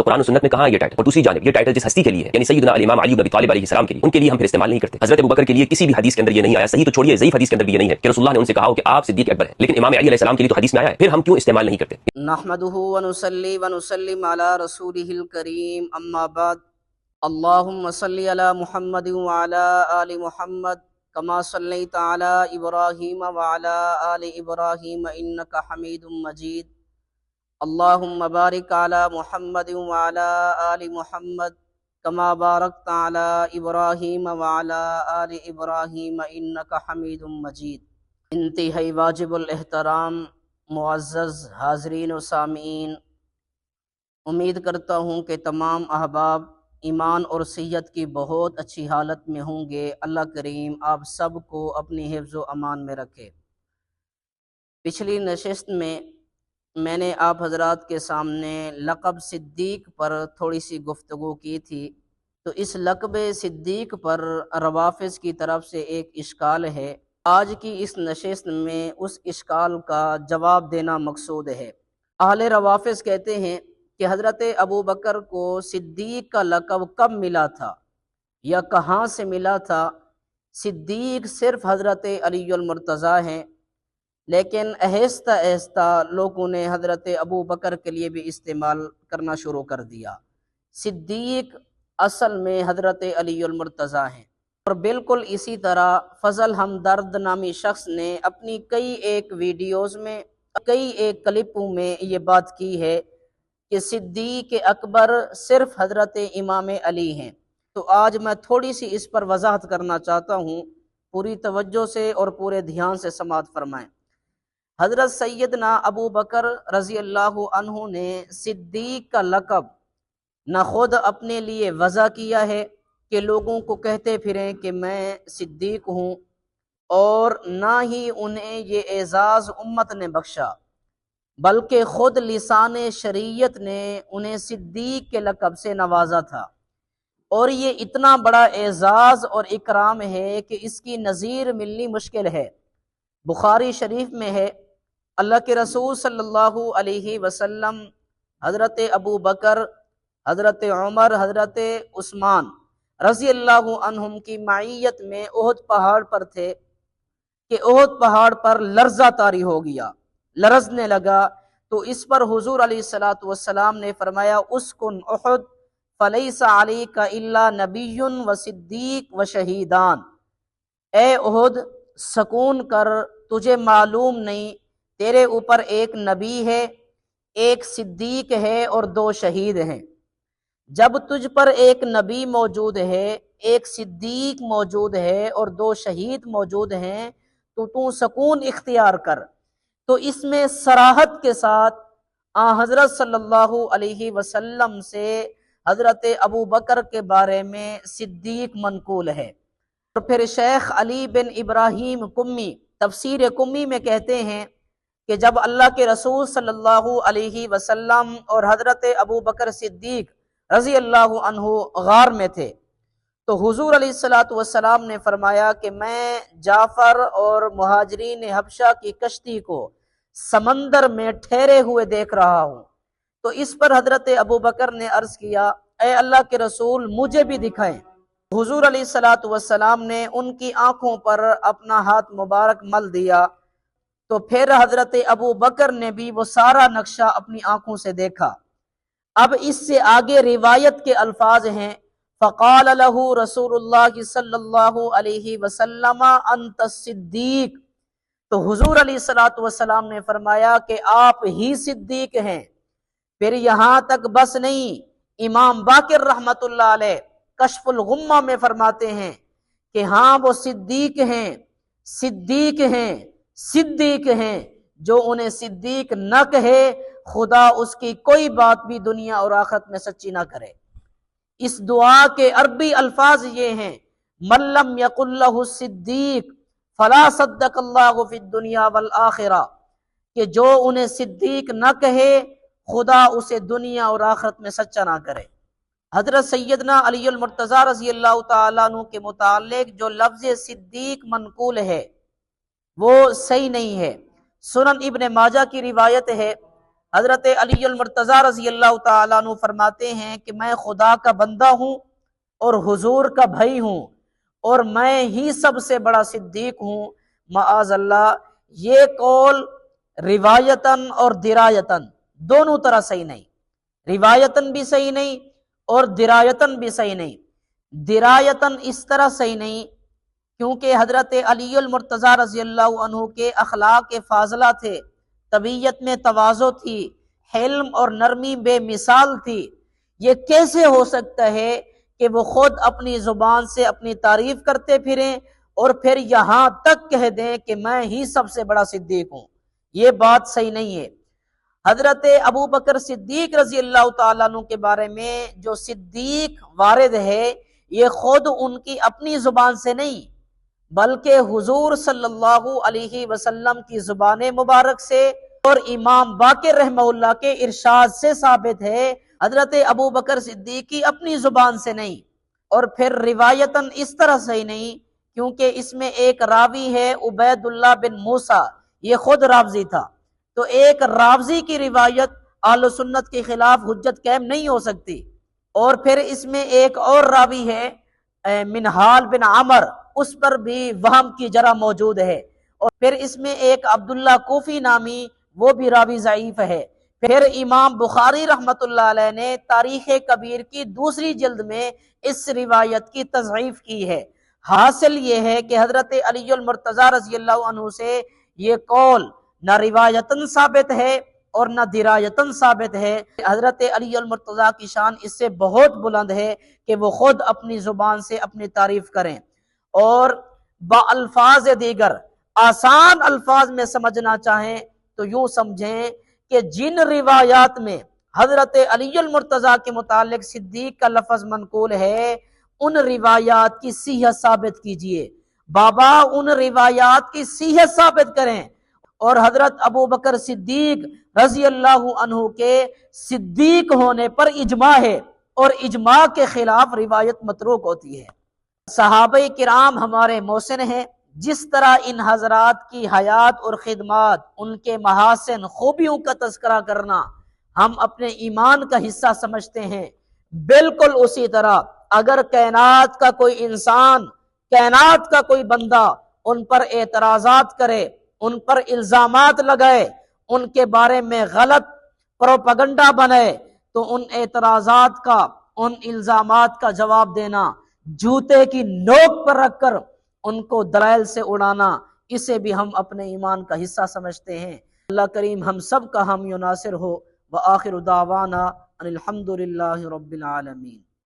قرآن و سنت میں کہاں یہ ٹائٹل؟ اور دوسری جانب یہ ٹائٹل جس ہستی کے لیے ہے، یعنی سیدنا الامام علی بن ابی طالب علیہ السلام کے لیے، ان کے لیے ہم پھر استعمال نہیں کرتے۔ حضرت ابوبکر کے لیے کسی بھی حدیث کے اندر یہ نہیں آیا، صحیح تو چھوڑیے ضعیف حدیث کے اندر بھی یہ نہیں ہے کہ رسول اللہ نے ان سے کہا ہو کہ آپ صدیق اکبر ہیں، لیکن امام علی علیہ السلام کے لیے تو حدیث میں آیا ہے، پھر ہم کیوں استعمال نہیں کرتے؟ نحمدہ ونصلی ونسلم علی رسولہ الکریم، اما بعد، اللہم صلی علی محمد وعلی آل محمد کما صلیت علی ابراہیم وعلی آل ابراہیم انک حمید مجید، اللہم بارک علی محمد وعلی آل محمد کما بارکت علی ابراہیم وعلی آل ابراہیم انک حمید مجید۔ انتہائی واجب الاحترام معزز حاضرین و سامعین، امید کرتا ہوں کہ تمام احباب ایمان اور صحت کی بہت اچھی حالت میں ہوں گے۔ اللہ کریم آپ سب کو اپنی حفظ و امان میں رکھے۔ پچھلی نشست میں نے آپ حضرات کے سامنے لقب صدیق پر تھوڑی سی گفتگو کی تھی، تو اس لقب صدیق پر روافض کی طرف سے ایک اشکال ہے۔ آج کی اس نشست میں اس اشکال کا جواب دینا مقصود ہے۔ اہل روافض کہتے ہیں کہ حضرت ابوبکر کو صدیق کا لقب کب ملا تھا یا کہاں سے ملا تھا؟ صدیق صرف حضرت علی المرتضیٰ ہیں، لیکن آہستہ آہستہ لوگوں نے حضرت ابوبکر کے لیے بھی استعمال کرنا شروع کر دیا۔ صدیق اصل میں حضرت علی المرتضیٰ ہیں۔ اور بالکل اسی طرح فضل ہمدرد نامی شخص نے اپنی کئی ایک ویڈیوز میں، کئی ایک کلپوں میں یہ بات کی ہے کہ صدیق اکبر صرف حضرت امام علی ہیں۔ تو آج میں تھوڑی سی اس پر وضاحت کرنا چاہتا ہوں، پوری توجہ سے اور پورے دھیان سے سماعت فرمائیں۔ حضرت سیدنا ابو بکر رضی اللہ عنہ نے صدیق کا لقب نہ خود اپنے لیے وضع کیا ہے کہ لوگوں کو کہتے پھریں کہ میں صدیق ہوں، اور نہ ہی انہیں یہ اعزاز امت نے بخشا، بلکہ خود لسان شریعت نے انہیں صدیق کے لقب سے نوازا تھا۔ اور یہ اتنا بڑا اعزاز اور اکرام ہے کہ اس کی نظیر ملنی مشکل ہے۔ بخاری شریف میں ہے، اللہ کے رسول صلی اللہ علیہ وسلم حضرت ابو بکر، حضرت عمر، حضرت عثمان رضی اللہ عنہم کی معیت میں احد پہاڑ پر تھے کہ احد پہاڑ پر لرزہ طاری ہو گیا، لرزنے لگا، تو اس پر حضور علیہ السلام نے فرمایا اسکن احد فلیس علیک الا نبی و صدیق و شہیدان، اے احد سکون کر، تجھے معلوم نہیں تیرے اوپر ایک نبی ہے، ایک صدیق ہے اور دو شہید ہیں۔ جب تجھ پر ایک نبی موجود ہے، ایک صدیق موجود ہے اور دو شہید موجود ہیں، تو سکون اختیار کر۔ تو اس میں صراحت کے ساتھ حضرت صلی اللہ علیہ وسلم سے حضرت ابو بکر کے بارے میں صدیق منقول ہے۔ اور پھر شیخ علی بن ابراہیم قمی تفسیر قمی میں کہتے ہیں کہ جب اللہ کے رسول صلی اللہ علیہ وسلم اور حضرت ابو بکر صدیق رضی اللہ عنہ غار میں تھے، تو حضور علیہ السلام نے فرمایا کہ میں جعفر اور مہاجرین حبشہ کی کشتی کو سمندر میں ٹھہرے ہوئے دیکھ رہا ہوں۔ تو اس پر حضرت ابو بکر نے عرض کیا اے اللہ کے رسول مجھے بھی دکھائیں۔ حضور علیہ السلام نے ان کی آنکھوں پر اپنا ہاتھ مبارک مل دیا، تو پھر حضرت ابو بکر نے بھی وہ سارا نقشہ اپنی آنکھوں سے دیکھا۔ اب اس سے آگے روایت کے الفاظ ہیں فقال له رسول اللہ صلی اللہ علیہ وسلم انت الصدیق، تو حضور علیہ السلام نے فرمایا کہ آپ ہی صدیق ہیں۔ پھر یہاں تک بس نہیں، امام باقر رحمت اللہ علیہ کشف الغمہ میں فرماتے ہیں کہ ہاں وہ صدیق ہیں، صدیق ہیں، صدیق ہیں، جو انہیں صدیق نہ کہے خدا اس کی کوئی بات بھی دنیا اور آخرت میں سچی نہ کرے۔ اس دعا کے عربی الفاظ یہ ہیں من لم یقل لہ الصدیق فلا صدق اللہ فی الدنیا والآخرہ، کہ جو انہیں صدیق نہ کہے خدا اسے دنیا اور آخرت میں سچا نہ کرے۔ حضرت سیدنا علی المرتضیٰ رضی اللہ تعالیٰ عنہ کے متعلق جو لفظ صدیق منقول ہے وہ صحیح نہیں ہے۔ سنن ابن ماجہ کی روایت ہے، حضرت علی المرتضیٰ رضی اللہ تعالیٰ عنہ فرماتے ہیں کہ میں خدا کا بندہ ہوں اور حضور کا بھائی ہوں اور میں ہی سب سے بڑا صدیق ہوں۔ معاذ اللہ، یہ قول روایتاً اور درایتاً دونوں طرح صحیح نہیں، روایتاً بھی صحیح نہیں اور درایتاً بھی صحیح نہیں۔ درایتاً اس طرح صحیح نہیں کیونکہ حضرت علی المرتضیٰ رضی اللہ عنہ کے اخلاق فاضلہ تھے، طبیعت میں تواضع تھی، حلم اور نرمی بے مثال تھی۔ یہ کیسے ہو سکتا ہے کہ وہ خود اپنی زبان سے اپنی تعریف کرتے پھریں اور پھر یہاں تک کہہ دیں کہ میں ہی سب سے بڑا صدیق ہوں؟ یہ بات صحیح نہیں ہے۔ حضرت ابو بکر صدیق رضی اللہ تعالیٰ عنہ کے بارے میں جو صدیق وارد ہے، یہ خود ان کی اپنی زبان سے نہیں بلکہ حضور صلی اللہ علیہ وسلم کی زبان مبارک سے اور امام باقر رحمہ اللہ کے ارشاد سے ثابت ہے۔ حضرت ابو بکر صدیق کی اپنی زبان سے نہیں، اور پھر روایتاً اس طرح صحیح نہیں کیونکہ اس میں ایک راوی ہے عبید اللہ بن موسیٰ، یہ خود راوی تھا، تو ایک راوی کی روایت اہل سنت کے خلاف حجت قائم نہیں ہو سکتی۔ اور پھر اس میں ایک اور راوی ہے منہال بن عمر، اس پر بھی وہم کی جرح موجود ہے۔ اور پھر اس میں ایک عبداللہ کوفی نامی، وہ بھی راوی ضعیف ہے۔ پھر امام بخاری رحمت اللہ علیہ نے تاریخ کبیر کی دوسری جلد میں اس روایت کی تضعیف کی ہے۔ حاصل یہ ہے کہ حضرت علی المرتضیٰ رضی اللہ عنہ سے یہ قول نہ روایتاً ثابت ہے اور نہ درایتاً ثابت ہے۔ حضرت علی المرتضیٰ کی شان اس سے بہت بلند ہے کہ وہ خود اپنی زبان سے اپنی تعریف کریں اور با الفاظ دیگر آسان الفاظ میں سمجھنا چاہیں تو یوں سمجھیں کہ جن روایات میں حضرت علی المرتضیٰ کے متعلق صدیق کا لفظ منقول ہے، ان روایات کی صحت ثابت کیجئے، بابا ان روایات کی صحت ثابت کریں۔ اور حضرت ابو بکر صدیق رضی اللہ عنہ کے صدیق ہونے پر اجماع ہے، اور اجماع کے خلاف روایت متروک ہوتی ہے۔ صحابہ کرام ہمارے محسن ہیں، جس طرح ان حضرات کی حیات اور خدمات، ان کے محاسن خوبیوں کا تذکرہ کرنا ہم اپنے ایمان کا حصہ سمجھتے ہیں، بالکل اسی طرح اگر کائنات کا کوئی انسان، کائنات کا کوئی بندہ ان پر اعتراضات کرے، ان پر الزامات لگائے، ان کے بارے میں غلط پروپیگنڈا بنے، تو ان اعتراضات کا، ان الزامات کا جواب دینا، جوتے کی نوک پر رکھ کر ان کو دلائل سے اڑانا، اسے بھی ہم اپنے ایمان کا حصہ سمجھتے ہیں۔ اللہ کریم ہم سب کا حامی و ناصر ہو۔ وآخر دعوانا ان الحمد للہ رب العالمین۔